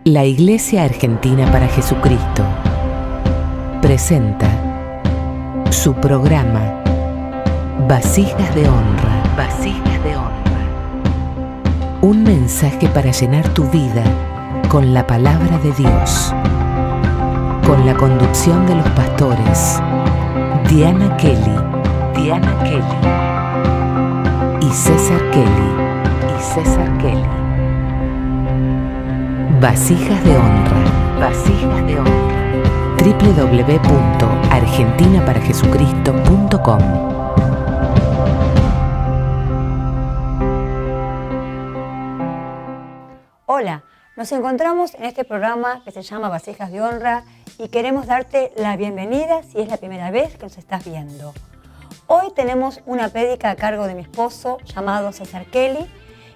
La Iglesia Argentina para Jesucristo presenta su programa Vasijas de Honra. Vasijas de Honra. Un mensaje para llenar tu vida con la palabra de Dios. Con la conducción de los pastores Diana Kelly y César Kelly. Vasijas de Honra. Vasijas de Honra. www.argentinaparajesucristo.com. Hola, nos encontramos en este programa que se llama Vasijas de Honra y queremos darte la bienvenida si es la primera vez que nos estás viendo. Hoy tenemos una prédica a cargo de mi esposo llamado César Kelly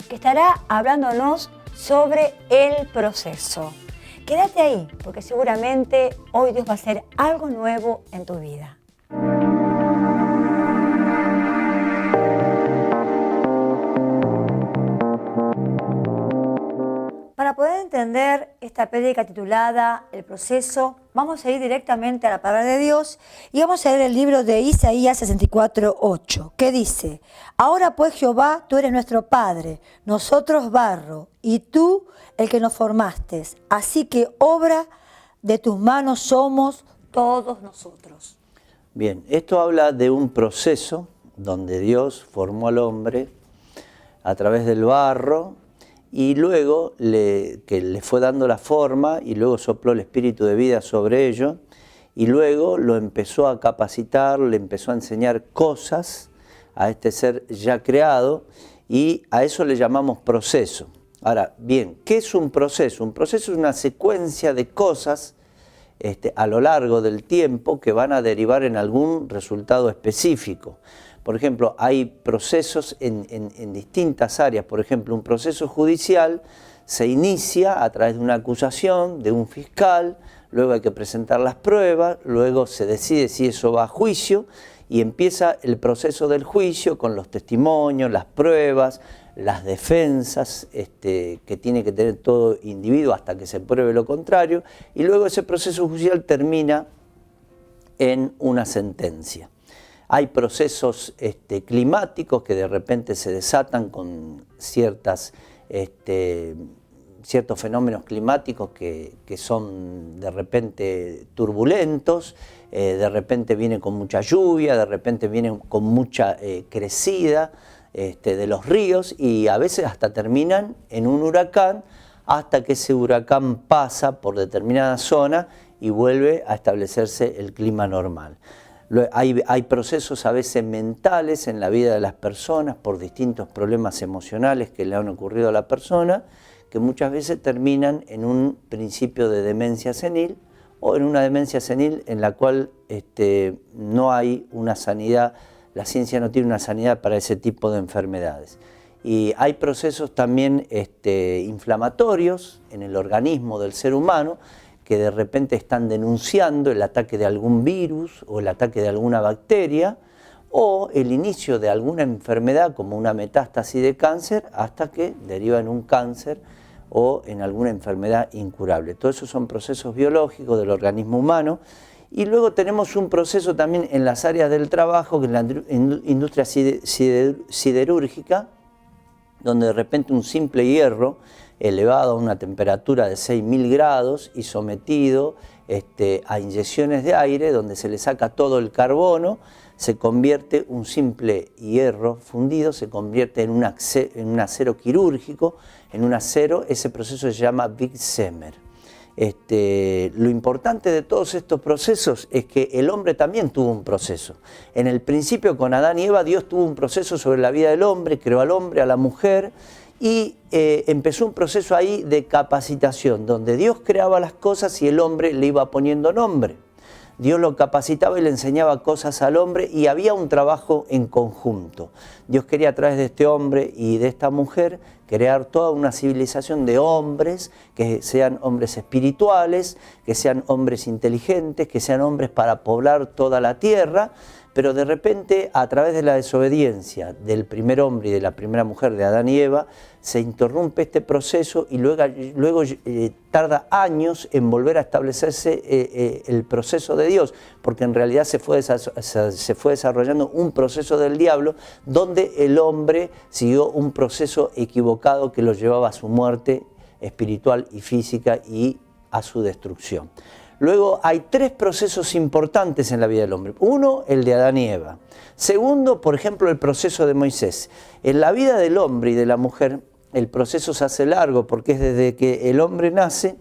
que estará hablándonos sobre el proceso. Quédate ahí porque seguramente hoy Dios va a hacer algo nuevo en tu vida. Para poder entender esta prédica titulada El proceso, vamos a ir directamente a la palabra de Dios y vamos a leer el libro de Isaías 64:8, que dice: Ahora pues Jehová, tú eres nuestro Padre, nosotros barro, y tú el que nos formaste, así que obra de tus manos somos todos nosotros. Bien, esto habla de un proceso donde Dios formó al hombre a través del barro, y luego que le fue dando la forma y luego sopló el espíritu de vida sobre ello y luego lo empezó a capacitar, le empezó a enseñar cosas a este ser ya creado y a eso le llamamos proceso. Ahora, bien, ¿qué es un proceso? Un proceso es una secuencia de cosas a lo largo del tiempo que van a derivar en algún resultado específico. Por ejemplo, hay procesos en distintas áreas. Por ejemplo, un proceso judicial se inicia a través de una acusación de un fiscal, luego hay que presentar las pruebas, luego se decide si eso va a juicio y empieza el proceso del juicio con los testimonios, las pruebas, las defensas que tiene que tener todo individuo hasta que se pruebe lo contrario, y luego ese proceso judicial termina en una sentencia. Hay procesos climáticos que de repente se desatan con ciertos fenómenos climáticos que son de repente turbulentos, de repente vienen con mucha lluvia, de repente vienen con mucha crecida de los ríos y a veces hasta terminan en un huracán hasta que ese huracán pasa por determinada zona y vuelve a establecerse el clima normal. Hay procesos a veces mentales en la vida de las personas por distintos problemas emocionales que le han ocurrido a la persona, que muchas veces terminan en un principio de demencia senil o en una demencia senil en la cual no hay una sanidad, la ciencia no tiene una sanidad para ese tipo de enfermedades. Y hay procesos también inflamatorios en el organismo del ser humano que de repente están denunciando el ataque de algún virus o el ataque de alguna bacteria o el inicio de alguna enfermedad como una metástasis de cáncer hasta que deriva en un cáncer o en alguna enfermedad incurable. Todos esos son procesos biológicos del organismo humano. Y luego tenemos un proceso también en las áreas del trabajo, que es la industria siderúrgica, donde de repente un simple hierro elevado a una temperatura de 6.000 grados y sometido a inyecciones de aire, donde se le saca todo el carbono, se convierte un simple hierro fundido, se convierte en un acero quirúrgico, en un acero, ese proceso se llama Big-Zemer. Lo importante de todos estos procesos es que el hombre también tuvo un proceso. En el principio con Adán y Eva, Dios tuvo un proceso sobre la vida del hombre, creó al hombre, a la mujer, y empezó un proceso ahí de capacitación, donde Dios creaba las cosas y el hombre le iba poniendo nombre. Dios lo capacitaba y le enseñaba cosas al hombre y había un trabajo en conjunto. Dios quería a través de este hombre y de esta mujer crear toda una civilización de hombres, que sean hombres espirituales, que sean hombres inteligentes, que sean hombres para poblar toda la tierra, pero de repente a través de la desobediencia del primer hombre y de la primera mujer, de Adán y Eva, se interrumpe este proceso y luego tarda años en volver a establecerse el proceso de Dios, porque en realidad se fue desarrollando un proceso del diablo donde el hombre siguió un proceso equivocado que lo llevaba a su muerte espiritual y física y a su destrucción. Luego hay 3 procesos importantes en la vida del hombre. Uno, el de Adán y Eva. Segundo, por ejemplo, el proceso de Moisés. En la vida del hombre y de la mujer, el proceso se hace largo porque es desde que el hombre nace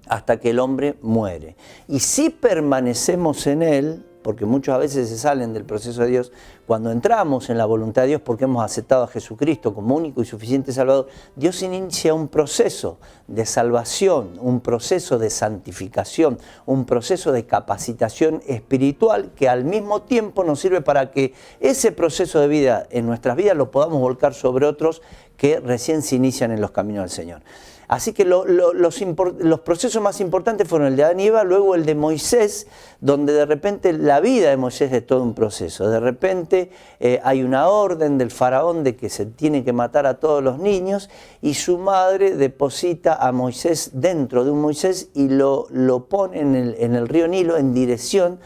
hasta que el hombre muere. Y si permanecemos en él, porque muchas veces se salen del proceso de Dios, cuando entramos en la voluntad de Dios porque hemos aceptado a Jesucristo como único y suficiente Salvador, Dios inicia un proceso de salvación, un proceso de santificación, un proceso de capacitación espiritual que al mismo tiempo nos sirve para que ese proceso de vida en nuestras vidas lo podamos volcar sobre otros que recién se inician en los caminos del Señor. Así que los procesos más importantes fueron el de Adán y Eva, luego el de Moisés, donde de repente la vida de Moisés es todo un proceso. De repente hay una orden del faraón de que se tiene que matar a todos los niños y su madre deposita a Moisés dentro de un Moisés y lo pone en el río Nilo en dirección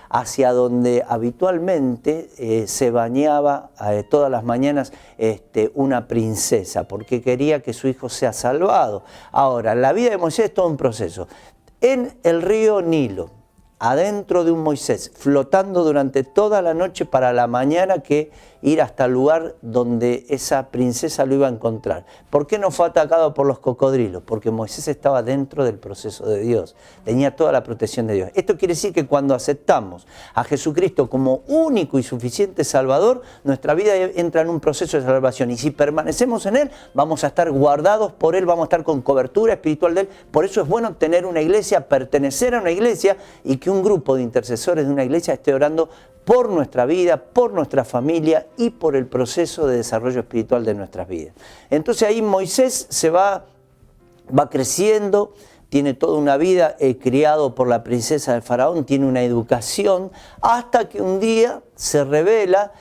hacia donde habitualmente se bañaba todas las mañanas una princesa, porque quería que su hijo sea salvado. Ahora, la vida de Moisés es todo un proceso. En el río Nilo, adentro de un Moisés, flotando durante toda la noche para la mañana que ir hasta el lugar donde esa princesa lo iba a encontrar. ¿Por qué no fue atacado por los cocodrilos? Porque Moisés estaba dentro del proceso de Dios, tenía toda la protección de Dios. Esto quiere decir que cuando aceptamos a Jesucristo como único y suficiente Salvador, nuestra vida entra en un proceso de salvación y si permanecemos en Él, vamos a estar guardados por Él, vamos a estar con cobertura espiritual de Él. Por eso es bueno tener una iglesia, pertenecer a una iglesia y que un grupo de intercesores de una iglesia esté orando por nuestra vida, por nuestra familia y por el proceso de desarrollo espiritual de nuestras vidas. Entonces ahí Moisés va creciendo, tiene toda una vida criado por la princesa del faraón, tiene una educación, hasta que un día se revela,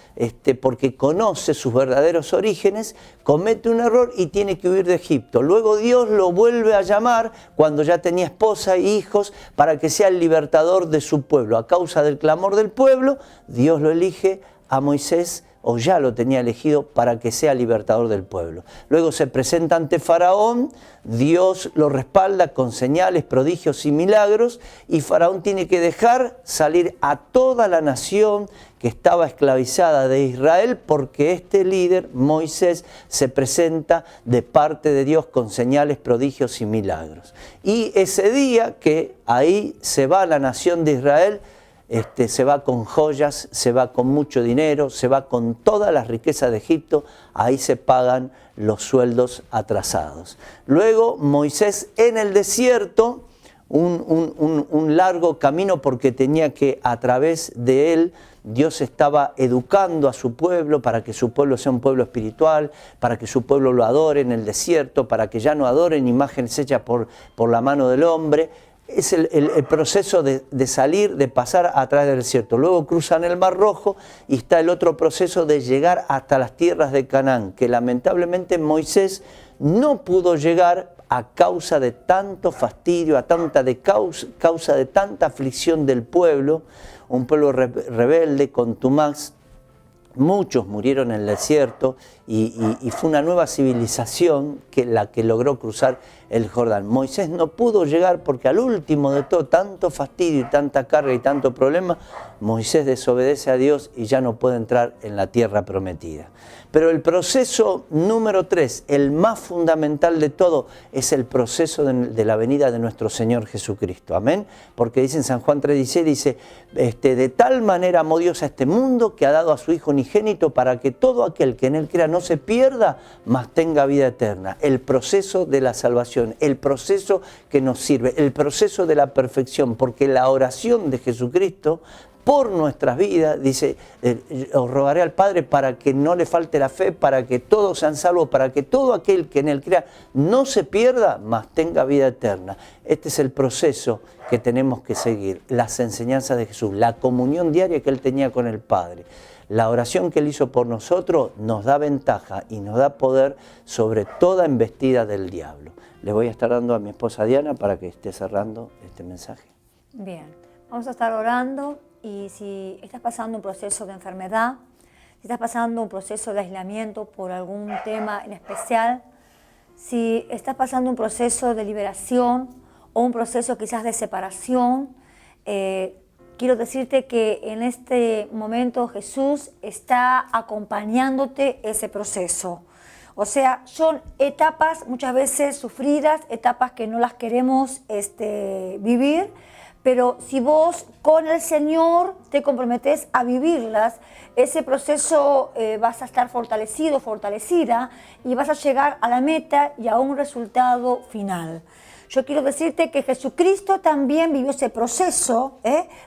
porque conoce sus verdaderos orígenes, comete un error y tiene que huir de Egipto. Luego Dios lo vuelve a llamar cuando ya tenía esposa e hijos para que sea el libertador de su pueblo. A causa del clamor del pueblo, Dios lo elige a Moisés, o ya lo tenía elegido para que sea libertador del pueblo. Luego se presenta ante Faraón, Dios lo respalda con señales, prodigios y milagros, y Faraón tiene que dejar salir a toda la nación que estaba esclavizada de Israel, porque este líder, Moisés, se presenta de parte de Dios con señales, prodigios y milagros. Y ese día que ahí se va la nación de Israel, se va con joyas, se va con mucho dinero, se va con todas las riquezas de Egipto, ahí se pagan los sueldos atrasados. Luego Moisés en el desierto, un largo camino porque tenía que a través de él Dios estaba educando a su pueblo para que su pueblo sea un pueblo espiritual, para que su pueblo lo adore en el desierto, para que ya no adoren imágenes hechas por la mano del hombre. Es el proceso de salir, de pasar a través del desierto. Luego cruzan el Mar Rojo y está el otro proceso de llegar hasta las tierras de Canaán, que lamentablemente Moisés no pudo llegar a causa de tanto fastidio, causa de tanta aflicción del pueblo, un pueblo rebelde, contumaz. Muchos murieron en el desierto y fue una nueva civilización la que logró cruzar el Jordán. Moisés no pudo llegar porque al último de todo, tanto fastidio y tanta carga y tanto problema, Moisés desobedece a Dios y ya no puede entrar en la tierra prometida. Pero el proceso número 3, el más fundamental de todo, es el proceso de la venida de nuestro Señor Jesucristo. Amén. Porque dice en San Juan 3:16, dice, de tal manera amó Dios a este mundo que ha dado a su Hijo unigénito para que todo aquel que en Él crea no se pierda, mas tenga vida eterna. El proceso de la salvación oración, el proceso que nos sirve, el proceso de la perfección, porque la oración de Jesucristo por nuestras vidas, dice, os rogaré al Padre para que no le falte la fe, para que todos sean salvos, para que todo aquel que en él crea no se pierda, mas tenga vida eterna. Este es el proceso que tenemos que seguir, las enseñanzas de Jesús, la comunión diaria que él tenía con el Padre. La oración que él hizo por nosotros nos da ventaja y nos da poder sobre toda embestida del diablo. Le voy a estar dando a mi esposa Diana para que esté cerrando este mensaje. Bien, vamos a estar orando. Y si estás pasando un proceso de enfermedad, si estás pasando un proceso de aislamiento por algún tema en especial, si estás pasando un proceso de liberación o un proceso quizás de separación, quiero decirte que en este momento Jesús está acompañándote ese proceso. O sea, son etapas muchas veces sufridas, etapas que no las queremos vivir, pero si vos con el Señor te comprometes a vivirlas, ese proceso vas a estar fortalecido, fortalecida, y vas a llegar a la meta y a un resultado final. Yo quiero decirte que Jesucristo también vivió ese proceso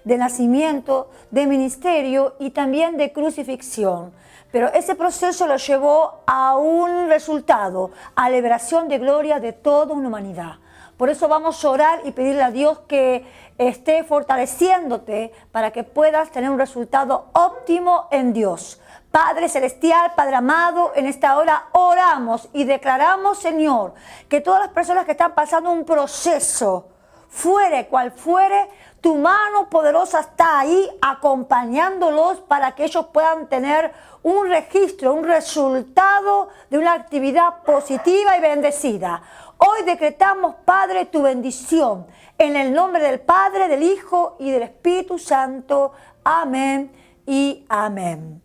de nacimiento, de ministerio y también de crucifixión. Pero ese proceso lo llevó a un resultado, a liberación de gloria de toda una humanidad. Por eso vamos a orar y pedirle a Dios que esté fortaleciéndote para que puedas tener un resultado óptimo en Dios. Padre Celestial, Padre amado, en esta hora oramos y declaramos, Señor, que todas las personas que están pasando un proceso, fuere cual fuere, tu mano poderosa está ahí acompañándolos para que ellos puedan tener un registro, un resultado de una actividad positiva y bendecida. Hoy decretamos, Padre, tu bendición en el nombre del Padre, del Hijo y del Espíritu Santo. Amén y amén.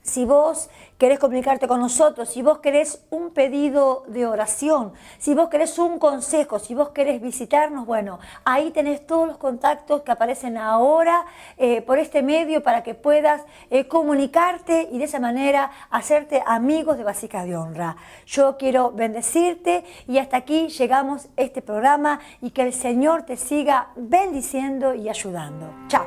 Si vos querés comunicarte con nosotros, si vos querés un pedido de oración, si vos querés un consejo, si vos querés visitarnos, bueno, ahí tenés todos los contactos que aparecen ahora por este medio para que puedas comunicarte y de esa manera hacerte amigos de Vasijas de Honra. Yo quiero bendecirte y hasta aquí llegamos este programa y que el Señor te siga bendiciendo y ayudando. Chao.